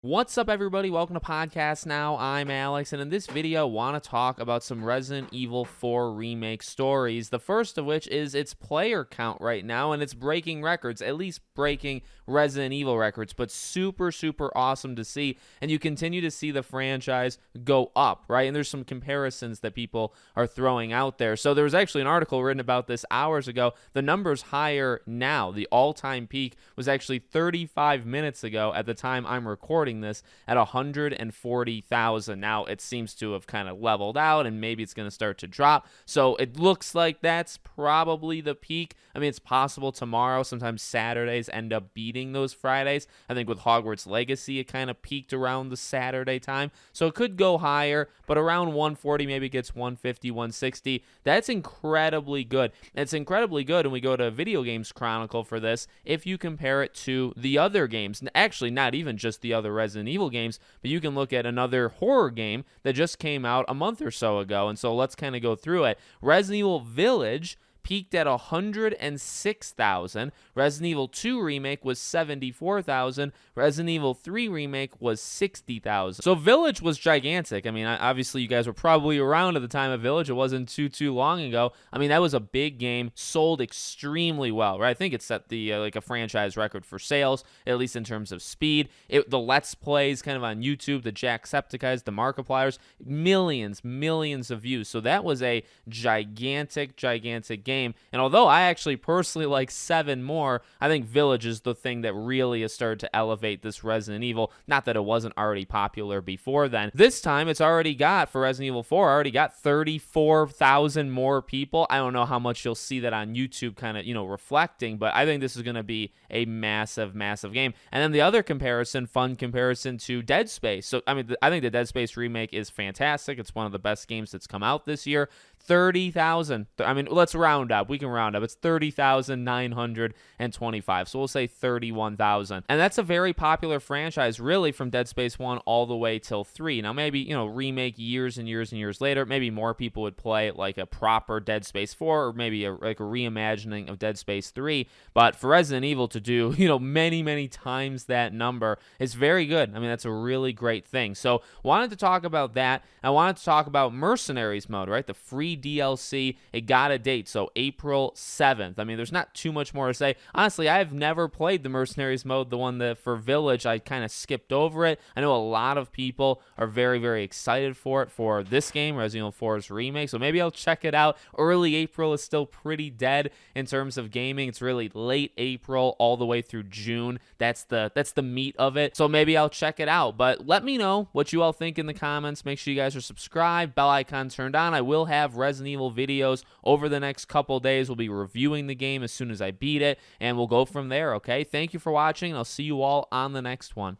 What's up, everybody? Welcome to Podcast Now. I'm Alex, and in this video, I want to talk about some Resident Evil 4 remake stories. The first of which is its player count right now, and it's breaking records, at least breaking Resident Evil records, but super, super awesome to see. And you continue to see the franchise go up, right? And there's some comparisons that people are throwing out there. So there was actually an article written about this hours ago. The number's higher now. The all-time peak was actually 35 minutes ago at the time I'm recording this at 140,000. Now it seems to have kind of leveled out and maybe it's going to start to drop. So it looks like that's probably the peak. I mean, it's possible tomorrow. Sometimes Saturdays end up beating those Fridays. I think with Hogwarts Legacy, it kind of peaked around the Saturday time. So it could go higher, but around 140, maybe it gets 150, 160. That's incredibly good. It's incredibly good, and we go to Video Games Chronicle for this, if you compare it to the other games. Actually, not even just the other Resident Evil games, but you can look at another horror game that just came out a month or so ago. And so let's kind of go through it. Resident Evil Village peaked at 106,000. Resident Evil 2 Remake was 74,000. Resident Evil 3 Remake was 60,000. So Village was gigantic. I mean, obviously you guys were probably around at the time of Village. It wasn't too long ago. I mean, that was a big game, sold extremely well, right? I think it set the like a franchise record for sales, at least in terms of speed. The Let's Plays kind of on YouTube, the Jacksepticeye's, the Markipliers, millions of views. So that was a gigantic game. And although I actually personally like 7 more, I think Village is the thing that really has started to elevate this Resident Evil. Not that it wasn't already popular before then. This time it's already got, for Resident Evil 4, already got 34,000 more people. I don't know how much you'll see that on YouTube kind of, reflecting, but I think this is going to be a massive game. And then the other fun comparison to Dead Space. So, I mean, I think the Dead Space remake is fantastic. It's one of the best games that's come out this year. 30,000. I mean, let's round up. We can round up. It's 30,925. So we'll say 31,000. And that's a very popular franchise, really, from Dead Space 1 all the way till 3. Now, maybe, remake years and years later, maybe more people would play like a proper Dead Space 4 or maybe like a reimagining of Dead Space 3. But for Resident Evil to do, many times that number is very good. I mean, that's a really great thing. So wanted to talk about that. I wanted to talk about Mercenaries mode, right? The free DLC. It got a date, so April 7th. I mean, there's not too much more to say. Honestly, I've never played the Mercenaries mode, the one that for Village. I kind of skipped over it. I know a lot of people are very excited for it for this game, Resident Evil 4's remake, so maybe I'll check it out. Early April is still pretty dead in terms of gaming. It's really late April all the way through June. That's the meat of it, so maybe I'll check it out. But let me know what you all think in the comments. Make sure you guys are subscribed, bell icon turned on. I will have Resident Evil videos over the next couple days. We'll be reviewing the game as soon as I beat it, and we'll go from there, okay? Thank you for watching, and I'll see you all on the next one.